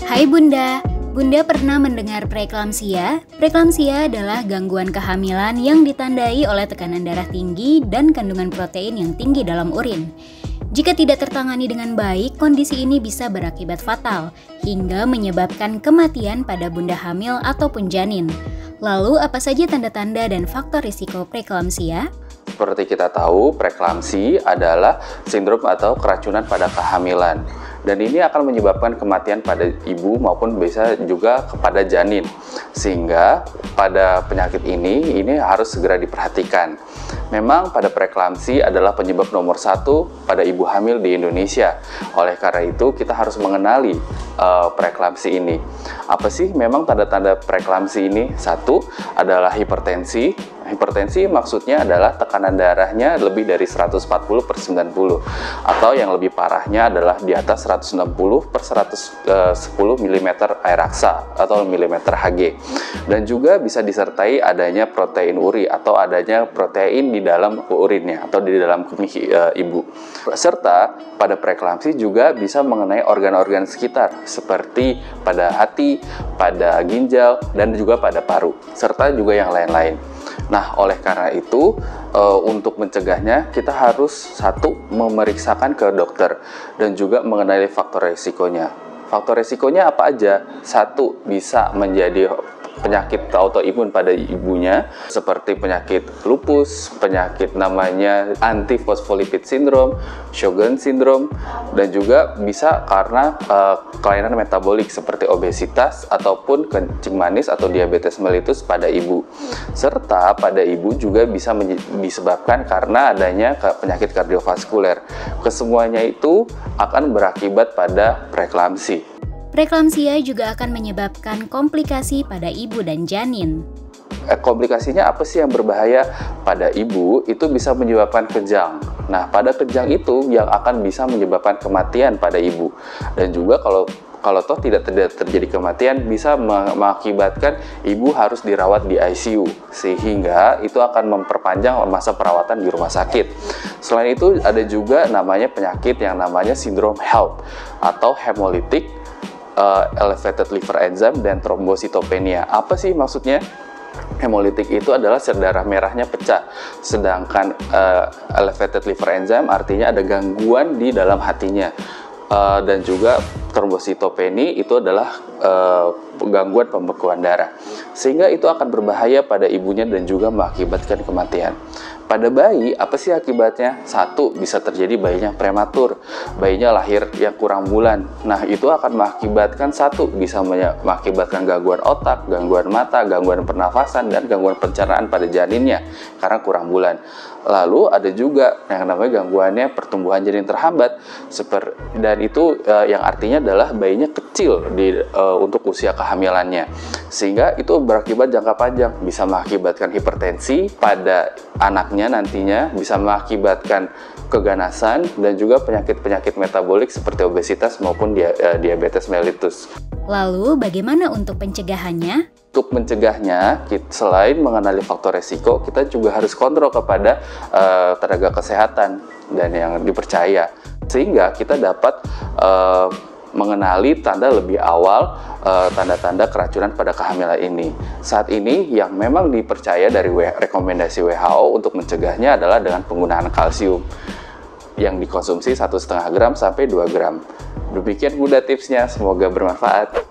Hai Bunda, Bunda pernah mendengar preeklamsia? Preeklamsia adalah gangguan kehamilan yang ditandai oleh tekanan darah tinggi dan kandungan protein yang tinggi dalam urin. Jika tidak tertangani dengan baik, kondisi ini bisa berakibat fatal, hingga menyebabkan kematian pada bunda hamil ataupun janin. Lalu apa saja tanda-tanda dan faktor risiko preeklamsia? Seperti kita tahu, preeklamsi adalah sindrom atau keracunan pada kehamilan. Dan ini akan menyebabkan kematian pada ibu maupun bisa juga kepada janin. Sehingga pada penyakit ini harus segera diperhatikan. Memang pada preeklamsi adalah penyebab nomor 1 pada ibu hamil di Indonesia. Oleh karena itu kita harus mengenali preeklamsi ini. Apa sih memang tanda-tanda preeklamsi ini? 1 adalah hipertensi. Hipertensi maksudnya adalah tekanan darahnya lebih dari 140/90 atau yang lebih parahnya adalah di atas 160/110 mm air raksa atau mm Hg. Dan juga bisa disertai adanya protein uri atau adanya protein di dalam urinnya atau di dalam kemih ibu. Serta pada preeklamsi juga bisa mengenai organ-organ sekitar seperti pada hati, pada ginjal, dan juga pada paru, serta juga yang lain-lain. Nah, oleh karena itu, untuk mencegahnya, kita harus 1. Memeriksakan ke dokter dan juga mengenali faktor resikonya. Faktor resikonya apa aja? 1. Bisa menjadi penyakit autoimun pada ibunya seperti penyakit lupus, penyakit namanya antifosfolipid syndrome, Sjogren syndrome, dan juga bisa karena kelainan metabolik seperti obesitas ataupun kencing manis atau diabetes mellitus pada ibu. Serta pada ibu juga bisa disebabkan karena adanya penyakit kardiovaskuler. Kesemuanya itu akan berakibat pada preeklamsi. Preeklamsia juga akan menyebabkan komplikasi pada ibu dan janin. Komplikasinya apa sih yang berbahaya pada ibu? Itu bisa menyebabkan kejang. Nah, pada kejang itu yang akan bisa menyebabkan kematian pada ibu. Dan juga kalau toh tidak terjadi kematian, bisa mengakibatkan ibu harus dirawat di ICU, sehingga itu akan memperpanjang masa perawatan di rumah sakit. Selain itu ada juga namanya penyakit yang namanya sindrom HELLP atau hemolytic elevated liver enzyme dan trombositopenia. Apa sih maksudnya? Hemolitik itu adalah sel darah merahnya pecah, sedangkan elevated liver enzyme artinya ada gangguan di dalam hatinya. Dan juga trombositopenia itu adalah gangguan pembekuan darah, sehingga itu akan berbahaya pada ibunya dan juga mengakibatkan kematian. Pada bayi, apa sih akibatnya? 1. Bisa terjadi bayinya prematur, bayinya lahir yang kurang bulan. Nah, itu akan mengakibatkan 1. Bisa mengakibatkan gangguan otak, gangguan mata, gangguan pernafasan, dan gangguan pencernaan pada janinnya karena kurang bulan. Lalu ada juga yang namanya gangguannya pertumbuhan janin terhambat, dan itu yang artinya adalah bayinya kecil untuk usia kehamilannya, sehingga itu berakibat jangka panjang, bisa mengakibatkan hipertensi pada anaknya nantinya, bisa mengakibatkan keganasan dan juga penyakit-penyakit metabolik seperti obesitas maupun diabetes mellitus. Lalu bagaimana untuk pencegahannya? Untuk mencegahnya, selain mengenali faktor resiko, kita juga harus kontrol kepada tenaga kesehatan dan yang dipercaya, sehingga kita dapat mengenali tanda lebih awal tanda-tanda keracunan pada kehamilan ini. Saat ini yang memang dipercaya dari rekomendasi WHO untuk mencegahnya adalah dengan penggunaan kalsium yang dikonsumsi 1,5 gram sampai 2 gram. Demikian Bunda tipsnya, semoga bermanfaat.